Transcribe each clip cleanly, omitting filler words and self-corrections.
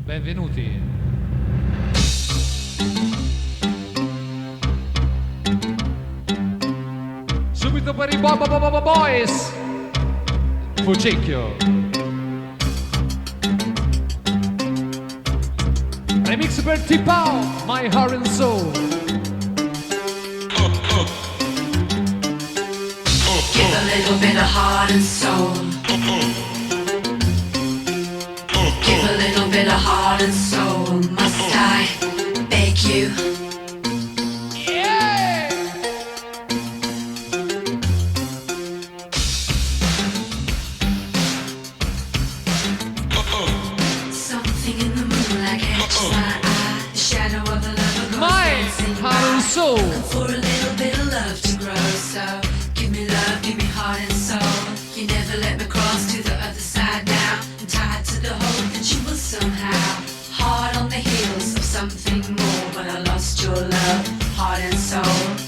Benvenuti. Subito per i Boys. Fucicchio. Remix per T-Pow, My Heart and Soul. Give a little bit of heart and soul. Give a little bit of heart and soul. Must I beg you? Yeah! Something in the moonlight catches my eye. The shadow of a lover goes My dancing Heart and by. Soul. Looking for a little bit of love to grow. So give me love, give me heart and soul. You never let me cross to the other side now. I'm tied to the hope that you will somehow. Heart on the heels of something more, but I lost your love, heart and soul.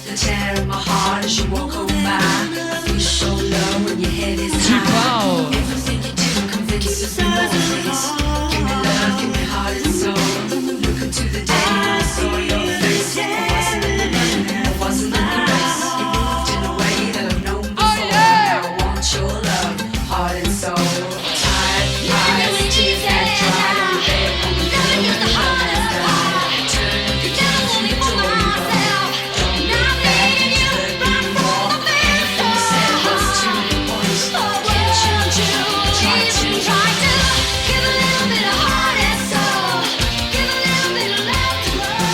The tear in my heart as you walk on by. I feel so low when your head is high. T-Pow. Everything you do convinces me more, please. Give me love, give me heart and soul. Look into the day when I saw your face. I wasn't in the running, I wasn't in the race. You moved in a way that I've known before. Now I want your love, heart and soul. Tired eyes, tears that dried on the bed when the pillow and the love has died. Turn up the keys and the door you go. Don't look back, it's hurt me more. Everything you said was to the point. Can't change it, try to. Give a little bit of heart and soul. Give a little bit of love to grow.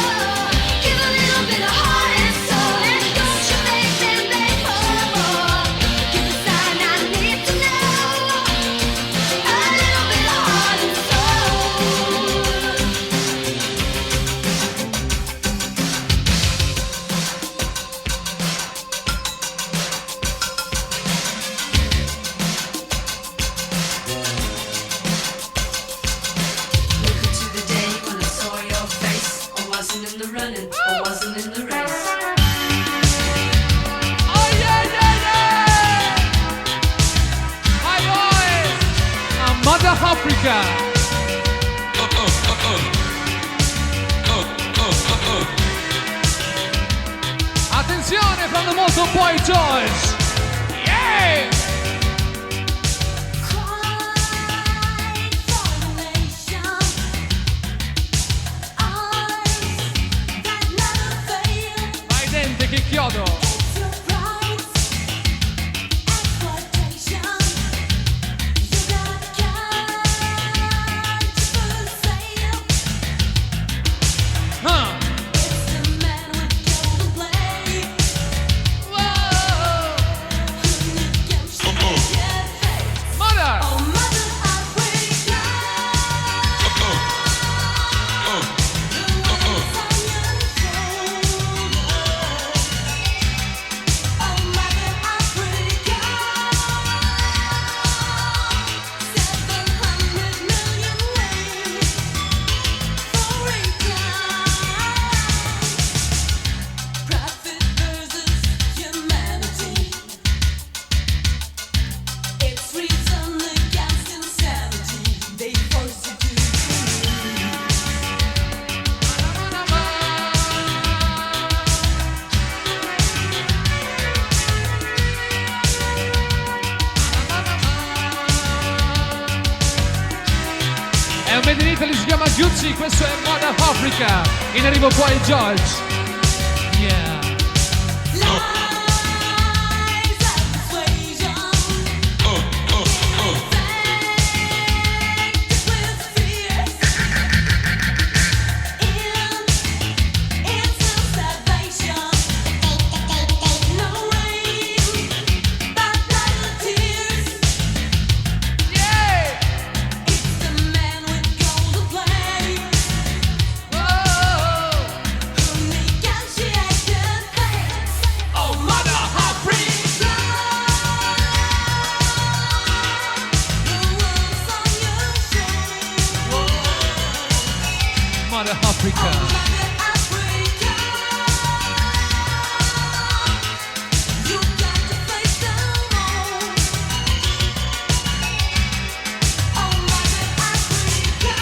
Give a little bit of heart and soul. And don't you make them beg for more. Give a sign I need to know. A little bit of heart and soul. Look into the day when I saw your face. I wasn't in the running, I wasn't in the race. Oh yeah, yeah, yeah! My boys! Mother Africa! Attenzione from the Moto Boy George! Yeah! Cry for the nation. Eyes that never fail. Vai dente che chiodo! It's your price. Exploitation. You got catch for sale. Huh. It's the man with golden blade. Whoa. Who can shake your face? Mother! Oh, Mother Africa. The ones on your shoulder. Oh, Mother Africa. 700 million ways for reply. Profit versus humanity. It's reason against insanity. They force you to believe. È un made in Italy, si chiama Gucci, questo è Mother Africa. In arrivo poi George. Yeah. Lies and persuasion. Infected with fear. Instant salvation. No rain, but blood and tears. Yeah. It's the man with golden blade. Whoa. Who negotiated fate. Oh, Mother Africa. The ones on your shoulder. Mother Africa. Mother Africa. You got to face them all. Oh, Mother Africa.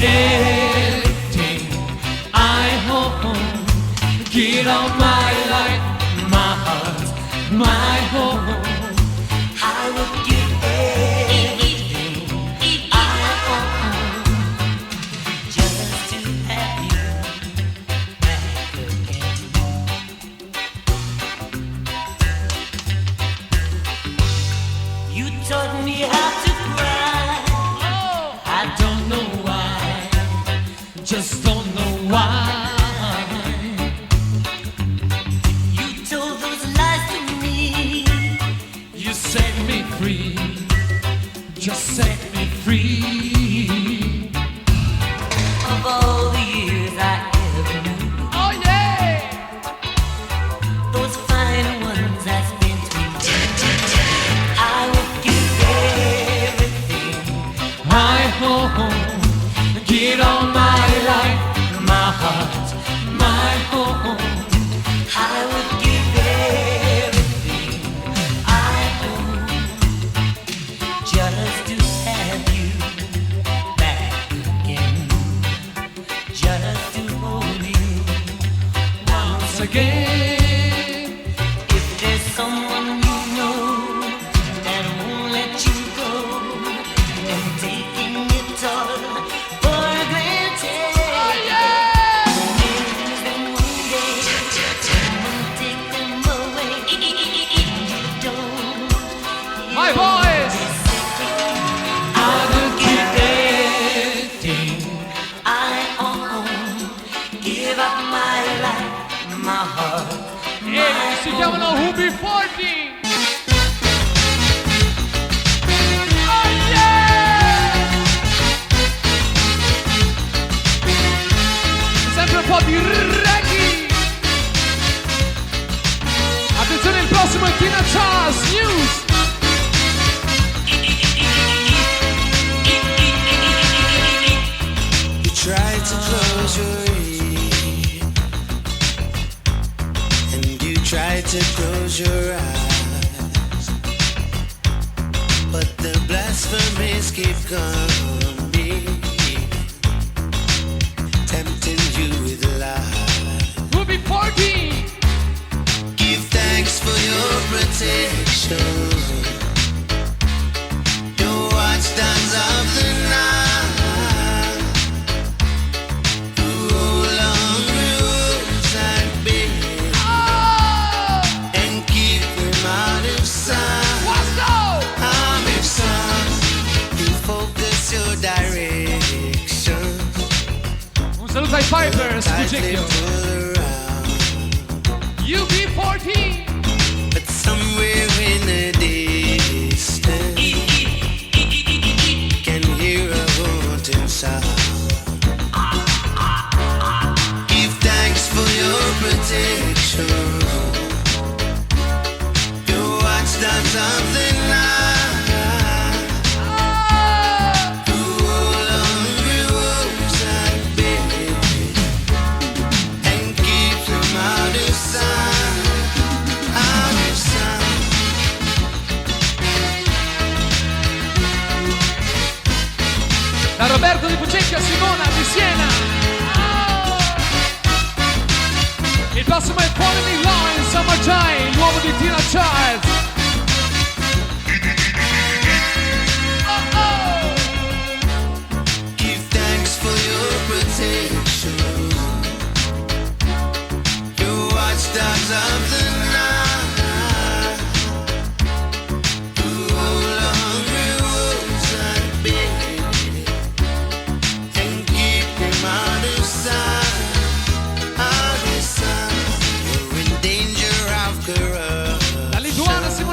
everything I own. Give all my life, my heart, my home. I would give everything I own just to have you back again. You taught me how to cry. I don't know why, just don't know why. You told those lies to me. You set me free, just set me free. Of all the years I ever knew, Oh yeah! those fine ones I spent with you, I would give everything I home, give all my life, my heart, my home. I would give everything I own just to have you back again, just to hold you once Again, If there's someone you know that won't let you go, and taking it all for granted. oh yeah! Then one day, someone take them away. You don't. My voice! I would give Everything I own, give up my life, my heart, e si chiamano UB40. Oh yeah! Sempre un po' di reggae. Attenzione, il prossimo è Tina Charles News. You tried to close your ears, and you tried to close your eyes, but the blasphemies keep coming, tempting you with lies. UB40. Give thanks for your protection, your watchdogs of the night, who hold on rules and bid Oh! and keep them out of sight. What's up? I'm your son, you focus your direction, Un saluto ai Pipers, tightly Fucecchio. pull around, UB40. but somewhere in the distance can hear a haunting sound. Give thanks for your protection, your watchdogs of the night, who hold on rules and bid and keep them out of sight. Out of sight. Da Roberto di Fucecchio a Simona di Siena. Il prossimo è Falling Law in Summertime, l'uomo di Tina Charles. Oh, oh. Give thanks for your protection, your watchdogs of the night, who hold on rules and bid and keep them out of sight, out of sight. You're in danger of corruption. La lituana Simona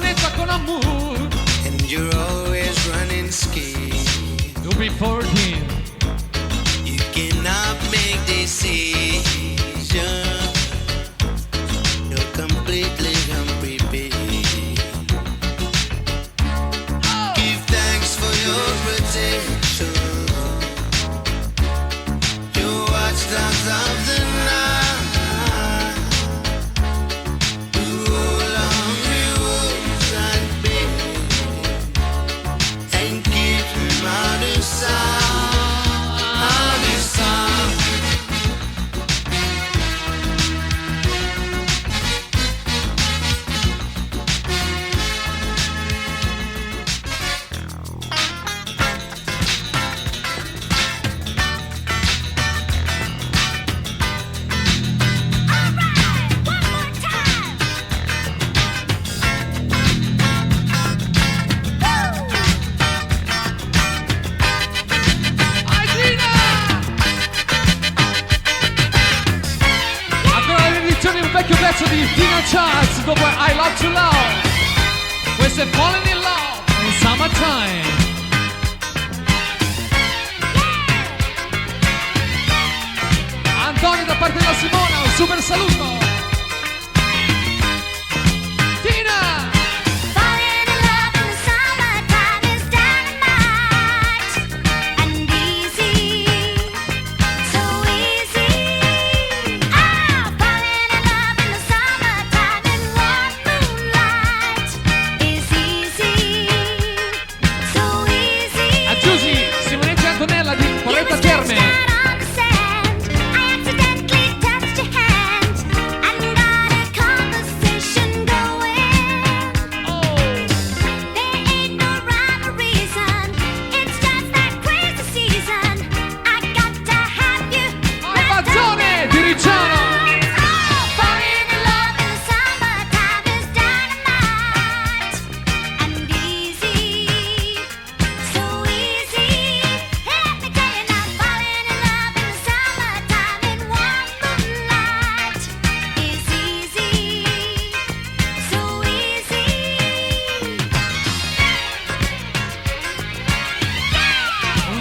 charts dopo I Love to Love. Questo è Falling in Love in Summertime. Antonio da parte della Simona, un super saluto. Tina! Falling in love in the summertime is dynamite and easy, so easy. Ah, falling in love in the summertime in warm moonlight is easy, so easy. A Giusy, Simonetta e Antonella di Porretta Terme.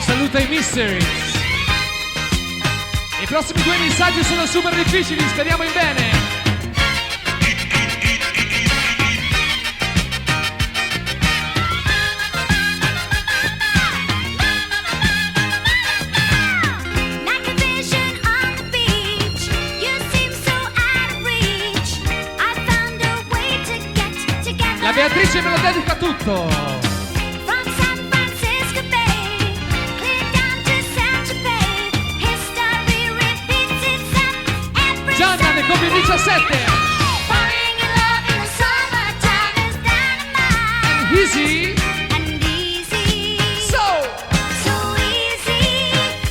Saluta i Mysteries. I prossimi due messaggi sono super difficili, speriamo in bene. Like a vision on the beach, you seem so out of reach. I found a way to get together. La Beatrice me lo dedica tutto. From San Francisco Bay, clear down to Saint-Tropez, history repeats itself every Gianna ne compie 17. Falling in love in the summertime is dynamite Easy. and easy, So. so easy.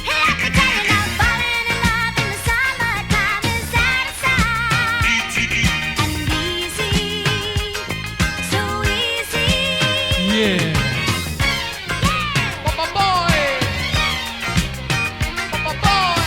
Let me tell you now, falling in love in the summertime is out of sight and easy, so easy. Yeah. Papa boy. Papa boy.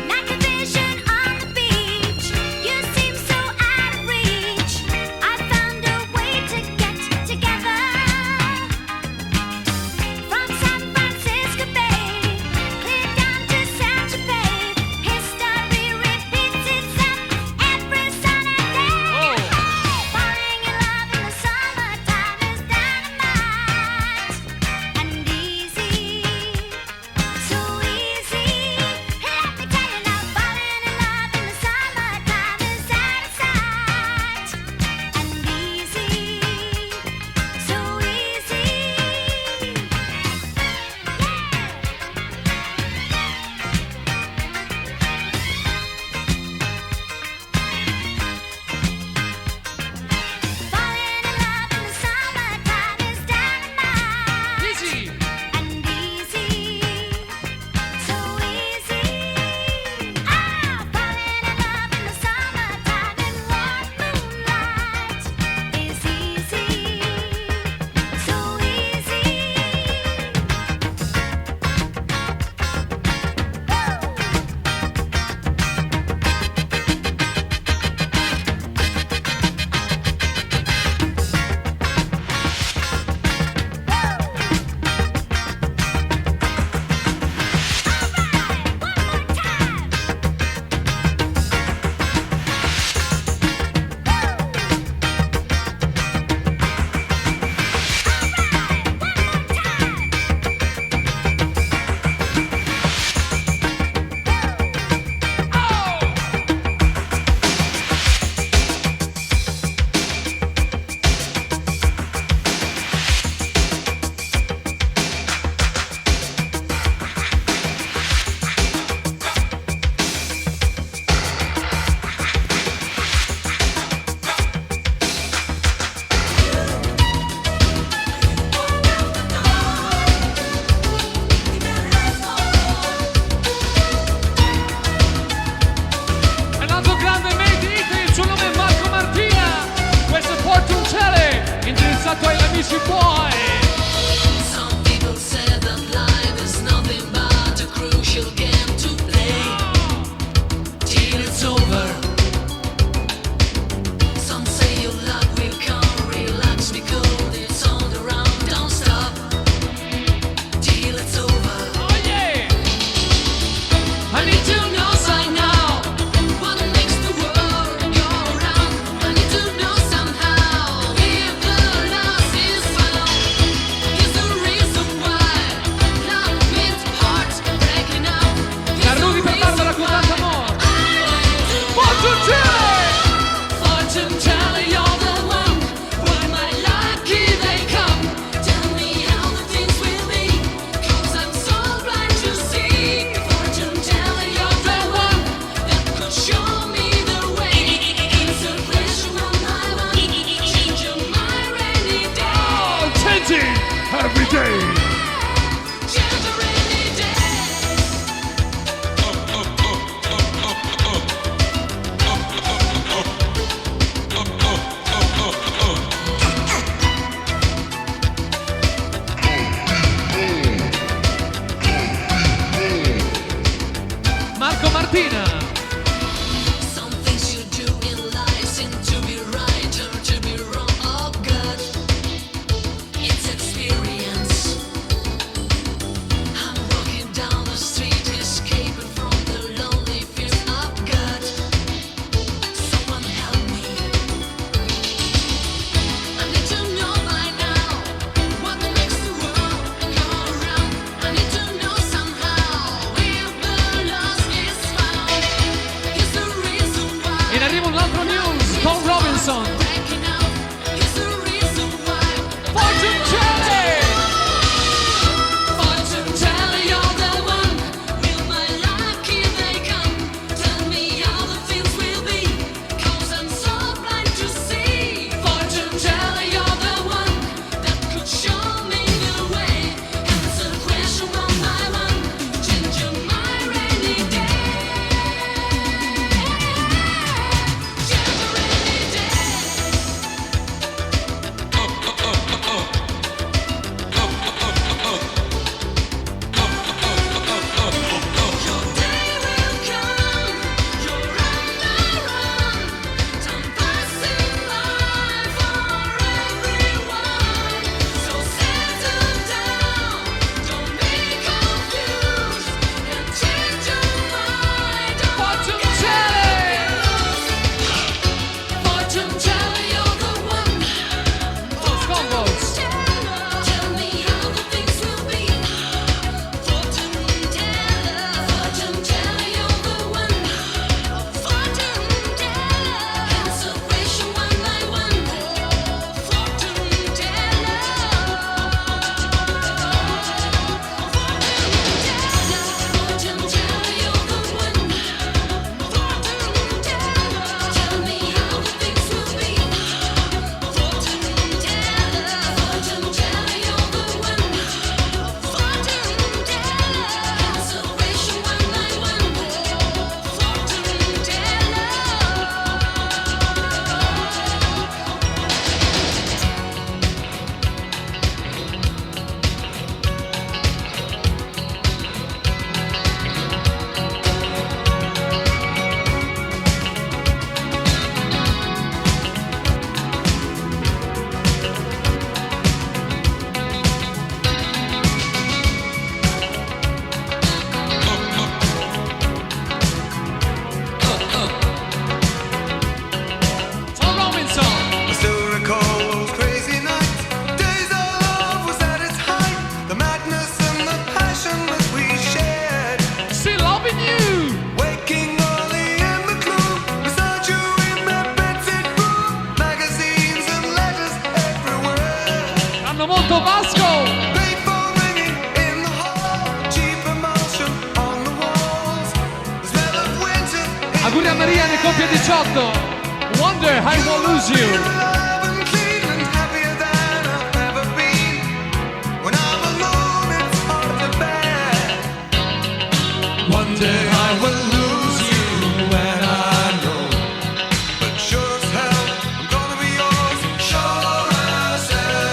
Like a vision on the beach, you seem so out of reach. I found a way to get together. dedicato agli amici buoi. Some people say that life is nothing but a crucial game to play till it's over. Some say your luck will come, relax because it's on the run. Don't stop till it's over. Oh yeah! I need to know by now what makes the world go round. I need to know somehow if the loss is found. Is the reason why love means hearts breaking out. Carlughi per Barbara con tanto amore. Fortune teller! Fortune teller, you're the one. When my lucky they come, tell me how the things will be. 'Cause I'm so blind to see. Fortune teller, you're the one that could show me the way. It's a pleasure on my one, changing my rainy day. Oh, changing every day. Change a rainy day. Marco Martina. Some things you do in life seem to be right or to be wrong. Oh God, it's experience. I'm walking down the street, escaping from the lonely fear of God. Someone help me. I need to know by now what makes the world go round. I need to know somehow if the loss is found. Is the reason why. In arrivo un altro news, Tom Robinson. Breaking out is the reason why. Fortune teller! Fortune teller, you're the one. Will my lucky they come? Tell me how the things will be. 'Cause I'm so blind to see. Fortune teller, you're the one that could show me the way. Answer question one by one, changing my rainy day. Change a rainy day. Your day will come, you're on the run. Time passing by for everyone. So settle down, don't be confused, and change your mind. Fortune teller! Fortune teller, you're the one. Those combos. Tell me how the things will be. Fortune teller, you're the one. Fortune teller, answer question one by one. Fortune teller, fortune teller, you're the one. Fortune teller, tell me how the things will be. Fortune teller, you're the one. Fortune teller, answer question one by one. Fortune teller. Tom Robinson. I still recall those crazy nights. Days our love was at its height. The madness and the passion that we shared. Still loving you. Waking early in the gloom, beside you in that bedsit room. Magazines and letters everywhere. Hanno molto Vasco. Payphone ringing in the hall. Cheap emulsion on the walls. The smell of winter. Auguri a Maria, ne compie 18. Wonder I won't lose you. Alive and clean and happier than I've ever been. When I'm alone, it's hard to bear. One day I will lose you and I know. But sure as hell, I'm gonna be yours, sure as hell.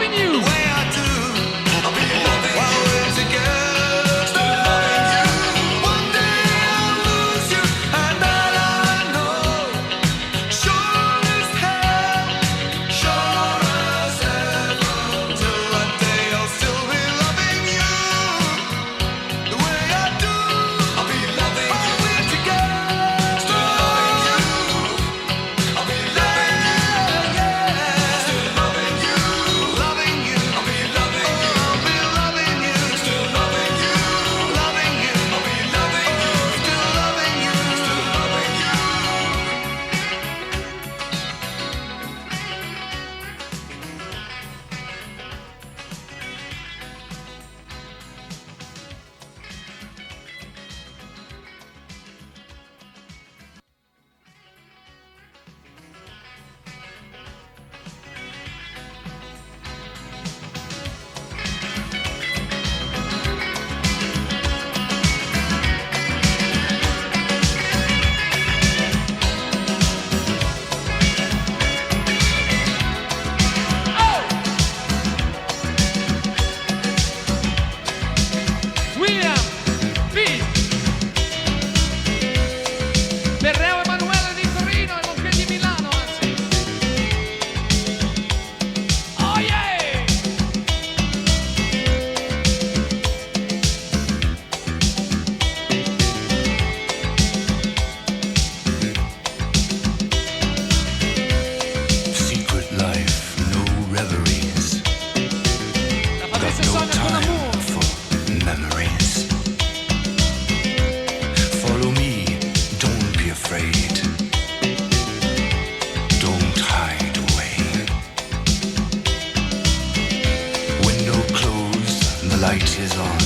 loving you. the way I do. I'll be loving while we're together. Still loving you. One day I'll lose you, and that I know. Sure as hell, sure as heaven. Till that day I'll still be loving you. The way I do. I'll be loving while we're together. Still loving you. I'll be loving you. Still loving you. Loving you. I'll be loving you. I'll be loving you. Still loving you. Loving you. I'll be loving you. Still loving you. Still loving you. William B. Perreo Emanuele di Torino e nonché di Milano, anzi. Oh yeah! Secret life, no reveries. La Got Patrizia no Sonia con time amore. for memories. Follow me, don't be afraid. Don't hide away. Window closed, the light is on.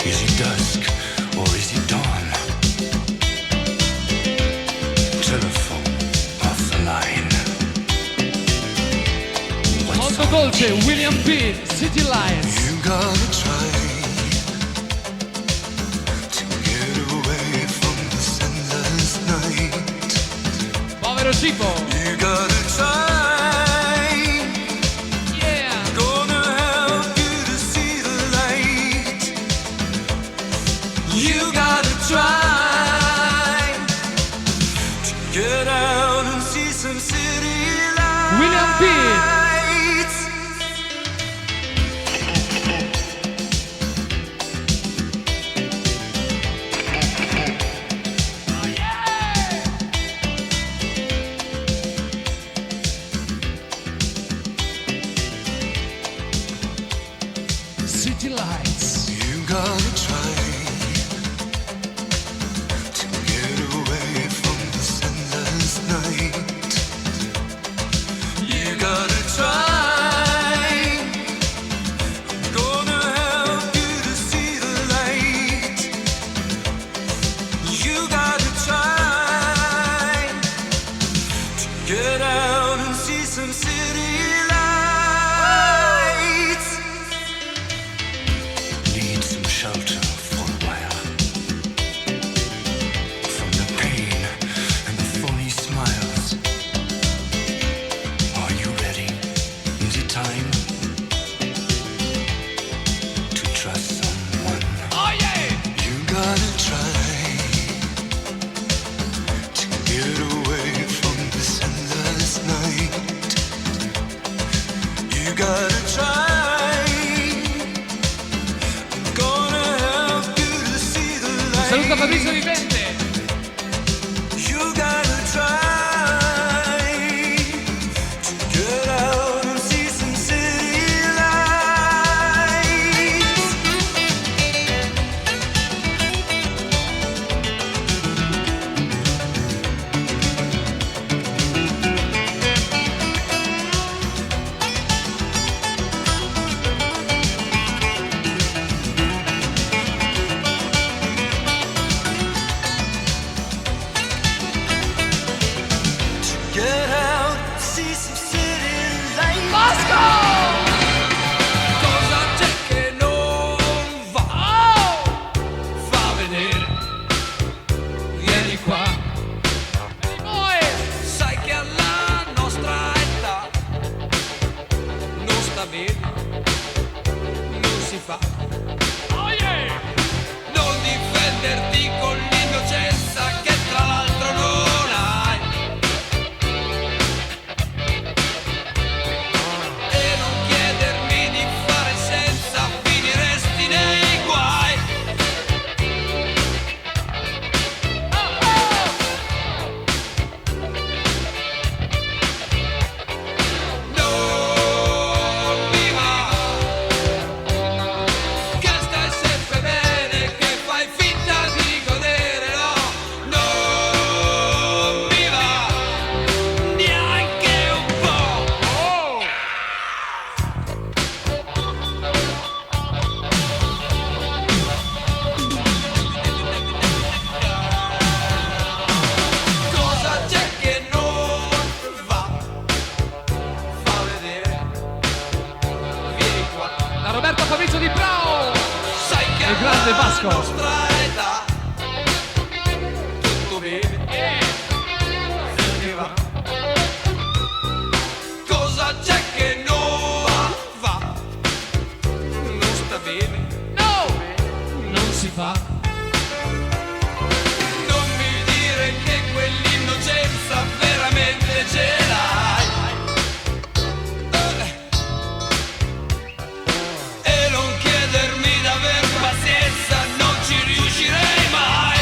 Is it dusk or is it dawn? Telephone off the line. What's Molto on dolce, William B. City Lights. You gotta try to get away from this endless night. Povero Cipo. You gotta try. Yeah. Gonna help you to see the light. You gotta try to get out and see some city lights. William B. City Lights. You gotta try to get away from this endless night. You gotta try. I'm gonna help you to see the light. You gotta try to get out and see some city lights. Need some shelter for a while from the pain and the phony smiles. Are you ready? Is it time to trust someone? Oh yeah. You gotta try to get away from this endless night. You gotta try. I'm gonna help you to see the light. Saluta Fabrizio Vivente. You gotta try to get out and see some city lights. bene, non si fa. Oh yeah! Non difenderti con l'innocenza che tra l'altro non hai. E non chiedermi di fare senza, finiresti nei guai. Non mi va che stai sempre bene, che fai finta di godere, no, non mi va neanche un po'. Cosa c'è che non va? Fa vedere, vieni qua. Da Roberto Fabrizio Di Brao. Sai che Il grande alla Vasco. nostra età tutto bene, finché va. Cosa c'è che non va? Non sta bene, No! Non si fa. non mi dire che quell'innocenza veramente ce l'hai. E non chiedermi d'aver pazienza, non ci riuscirei mai.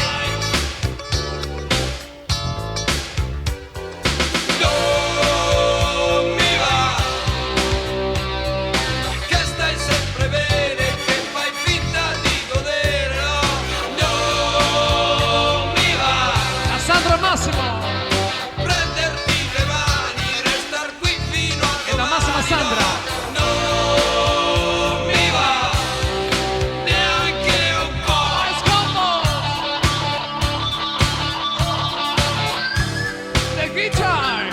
Non mi va che stai sempre bene, che fai finta di godere, no, non mi va A Sandro Massimo. prenderti le mani, restar qui fino a E da Massimo a Sandra. non mi va neanche un po'. The guitar.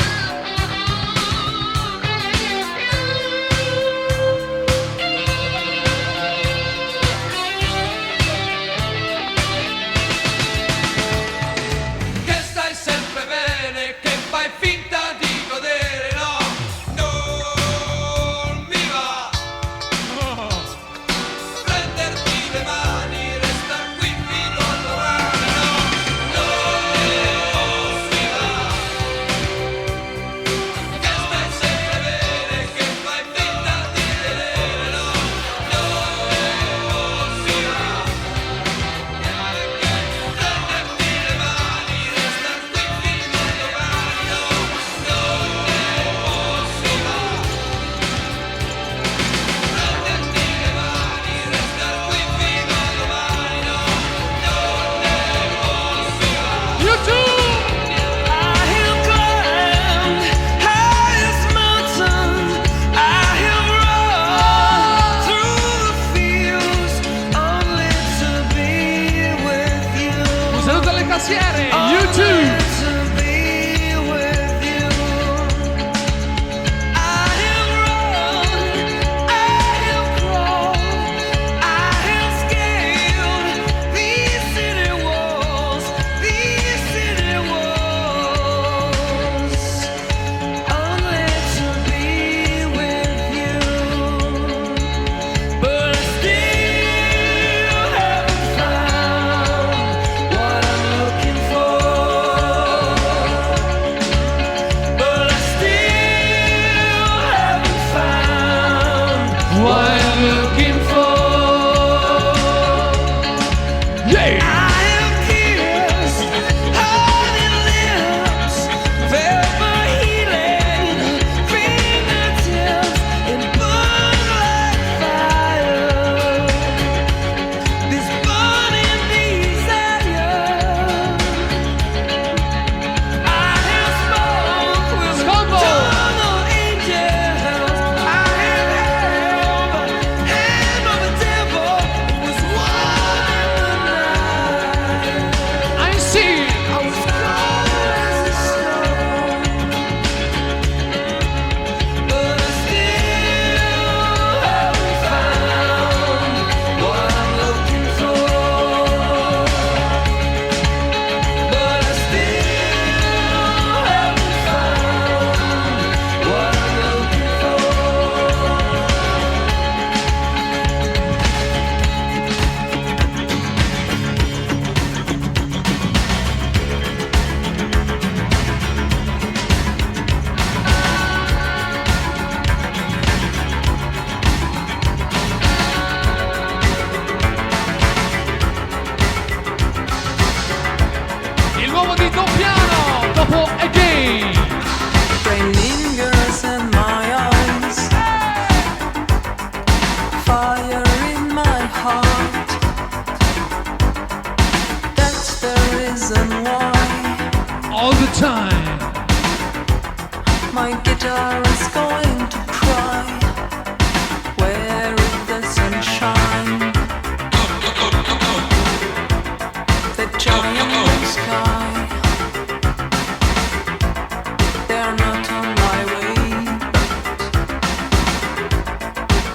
Che stai sempre bene, che fai finta di godere, no, non mi va prenderti le mani, restar qui fino a domani, no, non mi va che stai sempre bene, che fai finta di vedere, no, non mi va prenderti le mani, restar qui fino a domani, no, non si va prenderti le mani, restar qui fino a domani, no, non si va. YouTube. I have climbed highest mountains, I have run through the fields, only to be with you. Un saluto alle cassiere. YouTube. To be with you. I have run, I have crawled, I have scaled these city walls, only to be with you. But I still haven't found what I'm looking for. But I still haven't found What I'm looking for. Yeah. I have kissed honey lips, velvet healing fingertips, and burn like fire. This burning desire. I have spoke with Scombo. eternal angels. I have held star is going to cry. Where is the sunshine? The giant blue sky. They are not on my way.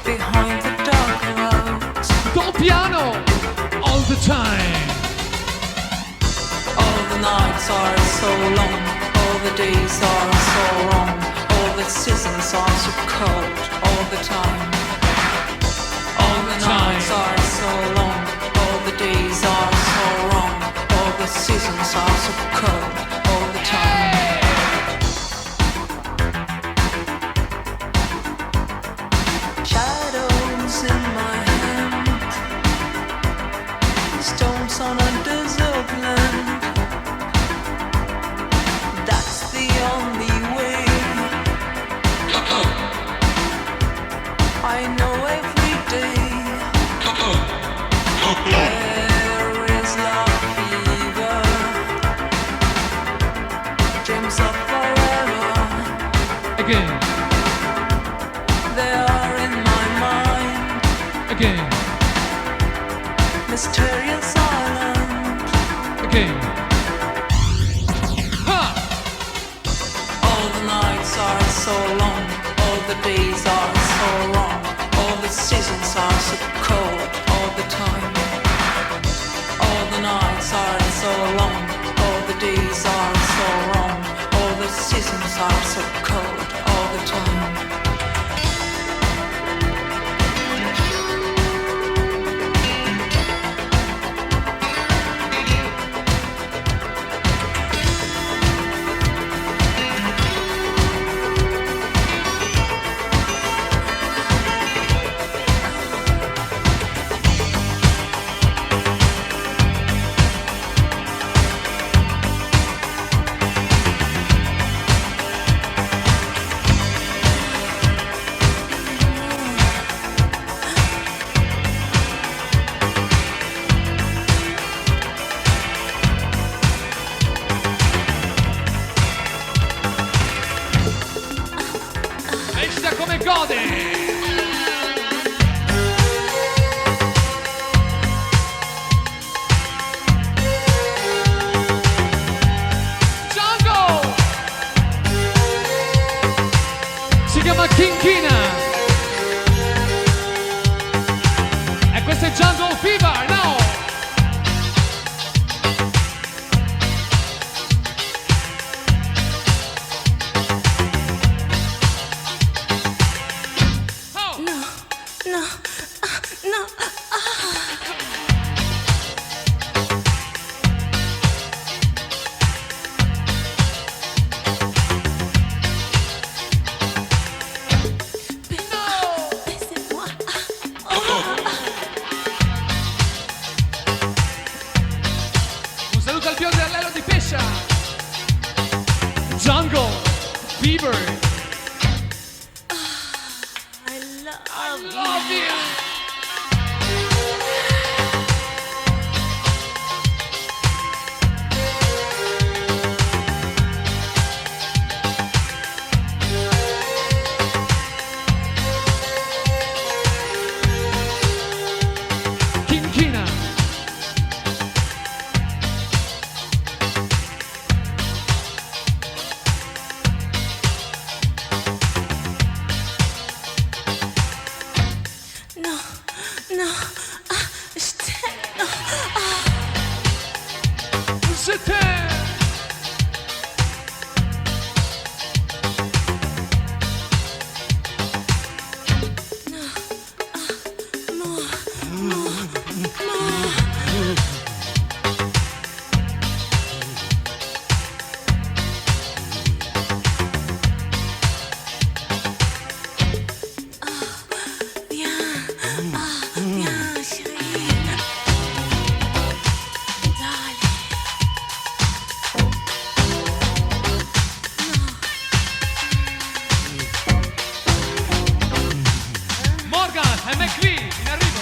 Behind the dark clouds, Dol piano all the time. all the nights are so long, all the days are so wrong, all the seasons are so cold all the time. All the nights are so long, all the days are so wrong, all the seasons are so cold all the time. Shadows in my hand, stones on a desert land. That's the only way. I know every day. There is love fever, dreams of forever. Again, They are in my mind, again, mysterious island. again. Ha! All the nights are so long, all the days are so wrong, all the seasons are so cold all the time. All the nights are so long, all the days are so wrong, all the seasons are so cold all the time. Recita come gode. Django! Si chiama Kinkina. E questo è Django Fever, no? Oh! No, no, no. Laissez-moi. Un saluto al biondo e all'elo di Pescia. Jungle Fever. I I love you. Kinkina. No, no, no. C'était. Viens, chérie. Darling. Morgan e McLean in arrivo.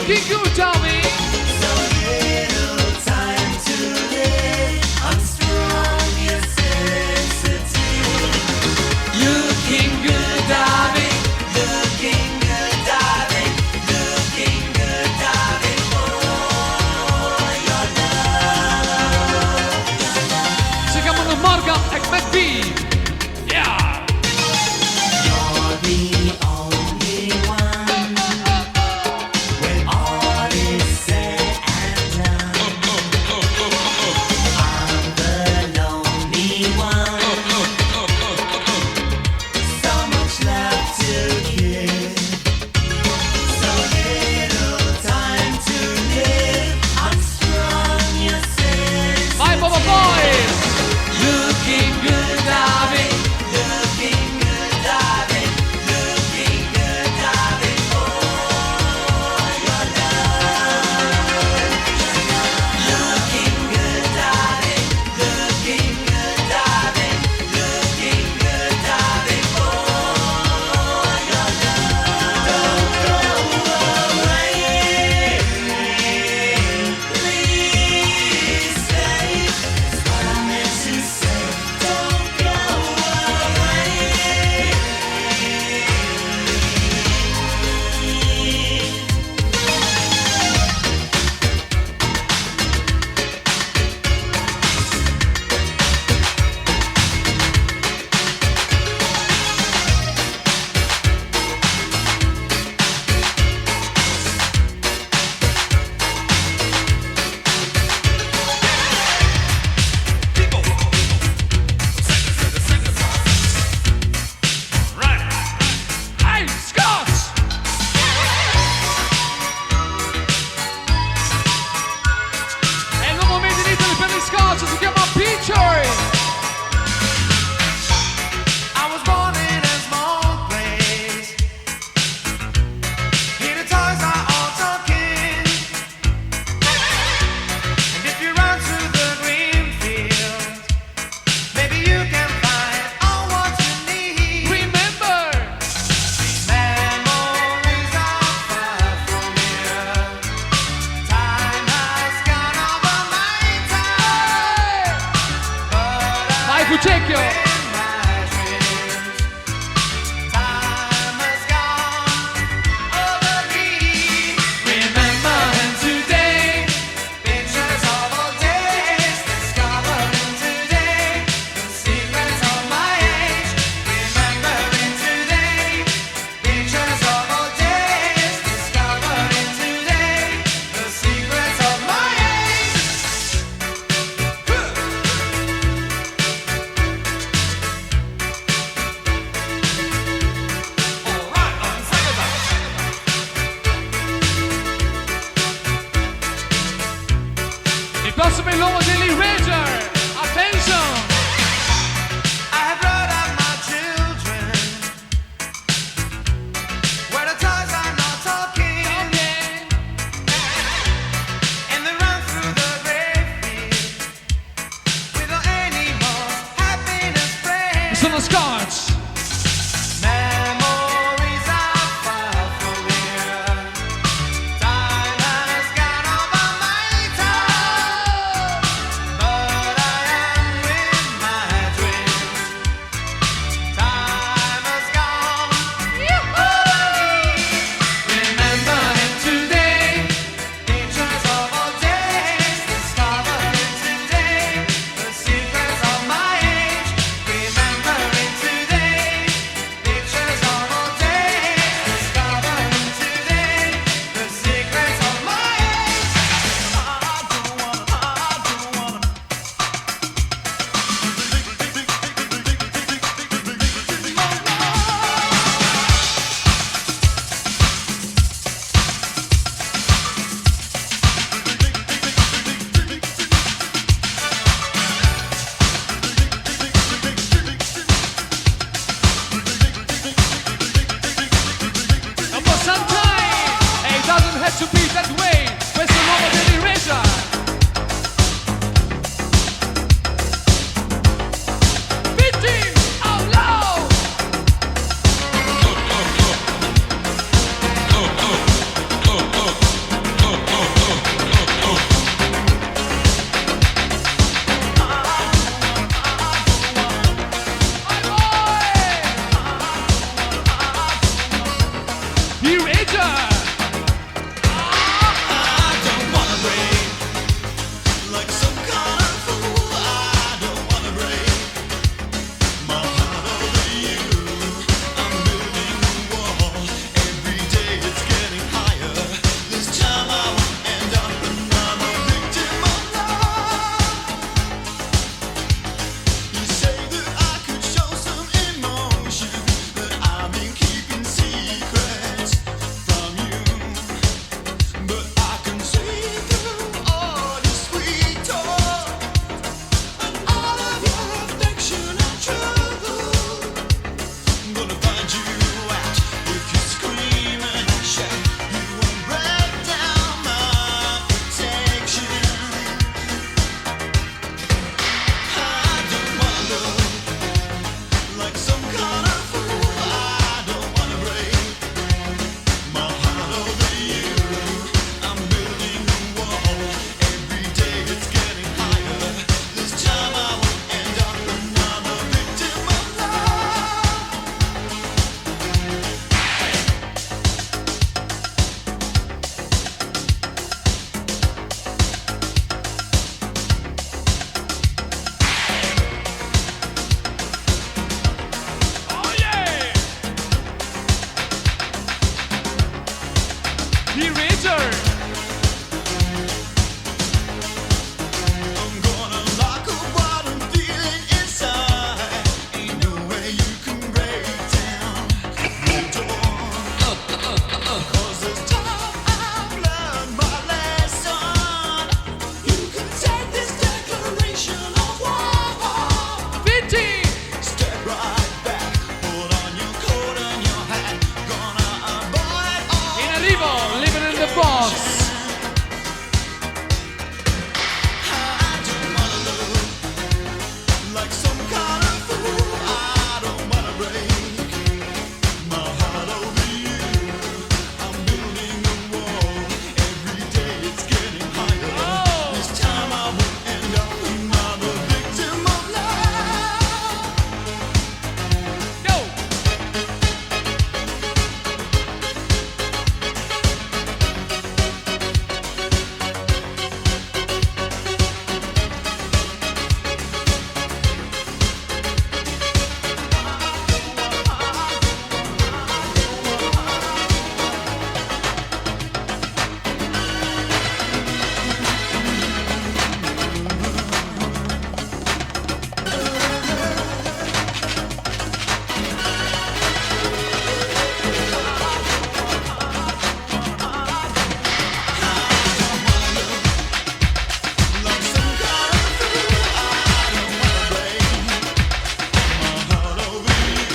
Looking good, Tommy. So little time to live. I'm strong, you're sensitive. Looking good, darling. Looking good, darling. Looking good, darling. Oh, your love. Se chiamano Morgan e McBee. Yeah. You're the only one. When all is said and done, I'm the lonely one. So much love to give. So little time to live. I'm strong, you're sensitive. Vai, Baba Boys. Looking good, darling. Looking good, darling. Looking good, darling. Oh, your love. Looking good, darling. Looking good, darling. Looking good, darling. Oh, your love. Don't go away. Please stay. That's what I meant to say. Don't go away. Hey, Scott. E il nuovo Made in Italy per gli Scotch si chiama Picture. I was born in a small place. Here the toys are all talking. And if you run through the green field, maybe you can find all what you need. Remember. Memories are far from here. Time has gone over my time. But Vai, Fucecchio. in my dreams, time has gone over me. Remembering today, pictures of old days, discovering today the secrets of my age. Remembering today, pictures of old days, discovering today the secrets of my age. Il prossimo è l'uomo degli Ranger. Attention. I have brought up my children where the toys are not talking, and they run through the graveyard with no animals, happiness spread. Sono Scotch. Memories are far from here. Time has gone over my time, but I am in my dreams. Time has gone over me. Remembering today, pictures of old days, discovering today the secrets of my age. Remembering today, pictures of old days, discovering today the secrets of my age. I don't wanna. Un po' sunshine. And it doesn't have to be that way. Questo è l'uomo degli Ranger. Beating out loud. Eraser. I'm gonna lock up what I'm feeling inside. Ain't no way you can break down the door. 'Cause this time I've learned my lesson. You can take this declaration of war. 50. Step right back, put on your coat and your hat. Gonna avoid all In arrivo, living in the box. I don't wanna look like some kind of fool. I don't wanna break my heart over you. I'm building a wall. Every day it's getting higher. Oh. This time I won't end up another victim of love. Go. Like some kind of fool. I don't wanna break my heart over you.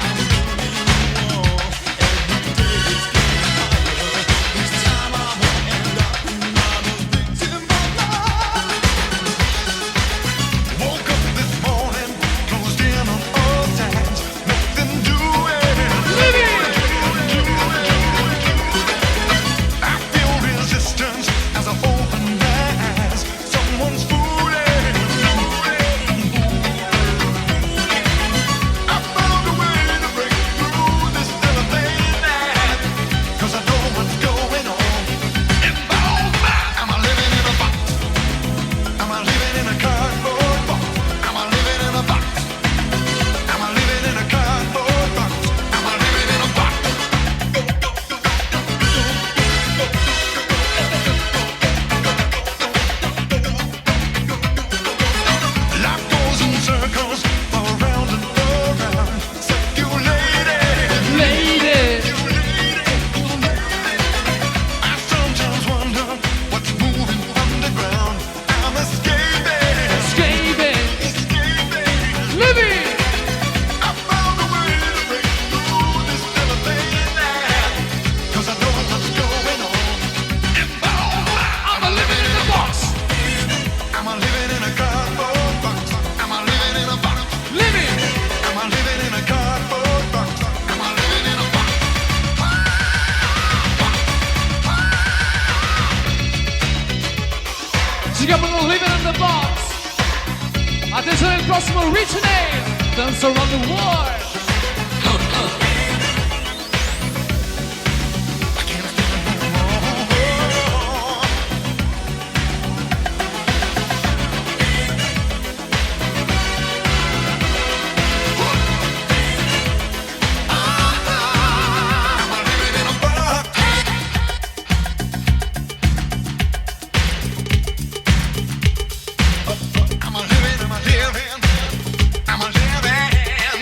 I'm building a wall. Every day it's getting higher. This time I won't end up another victim of love. Woke up this morning, closed in on all times, nothing doing. I feel resistance as I open my eyes. Someone's fooling. I found a way to break through this elevated night. 'Cause I know what's going on. Am I living in a box? Am I living in a cardboard box? Am I living in a box? Am I living in a cardboard box? Am I living in a box? Life goes in circles, around and around. Circulating. Lady. I sometimes wonder what's moving underground. I'm escaping. Scathing. Living. I found a way to break through this elevated night. 'Cause I know what's going on. I'm a living in the box. Am I living in a cardboard box? Am I living in a box? Living. Am I living in a cardboard box? Am I living in a box? Si chiamano Living in the Box. Attenzione al prossimo Rich Name. Dance Around the World. Am I living in a box? Am I living? Am I living? Am I living?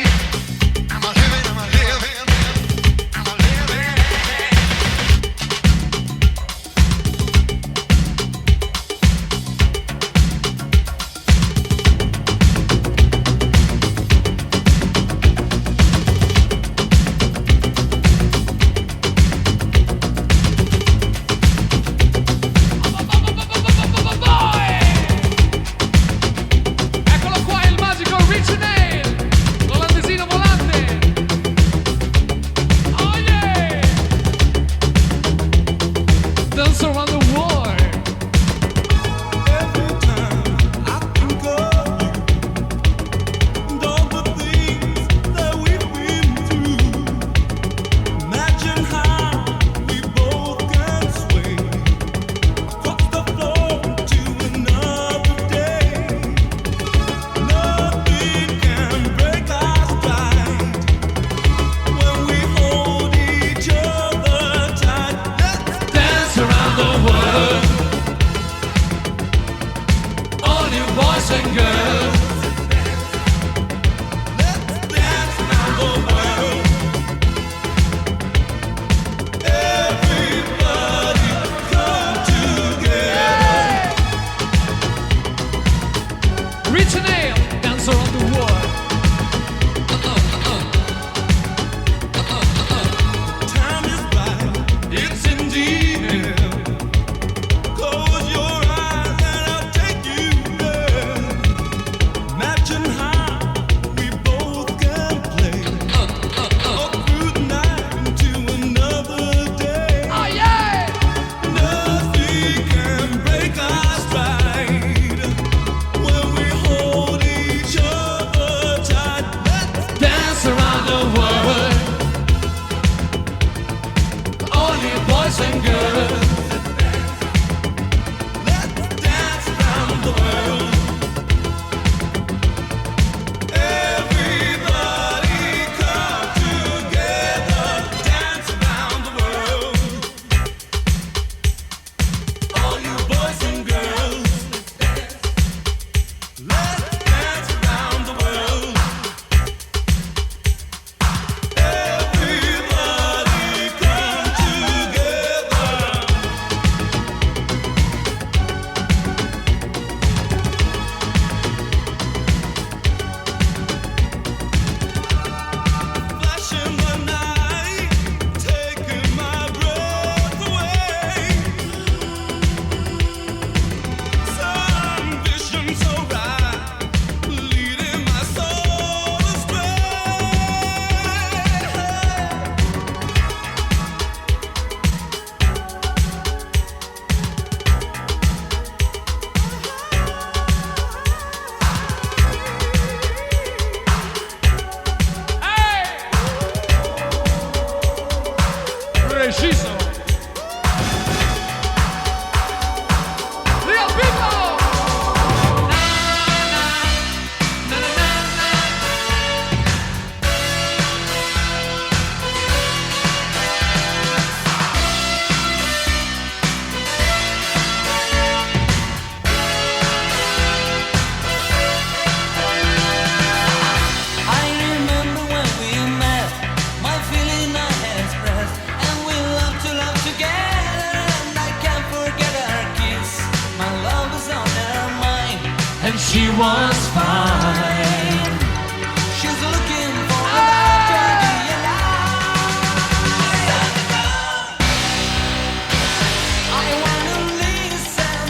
preciso. Real people. I remember when we met, my feeling I expressed, and we love together, and I can't forget our kiss. My love was on her mind, And she was fine. she's looking for a tragedy I wanna listen,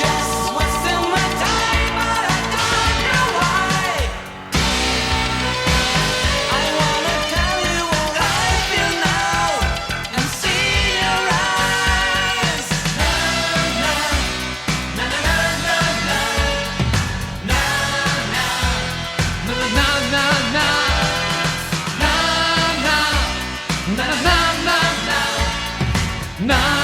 just wasting my time, but I don't know why. I wanna tell you what I feel now and see your eyes. Na na na na na na na na Na na na na. Na na. Na na na na. Na.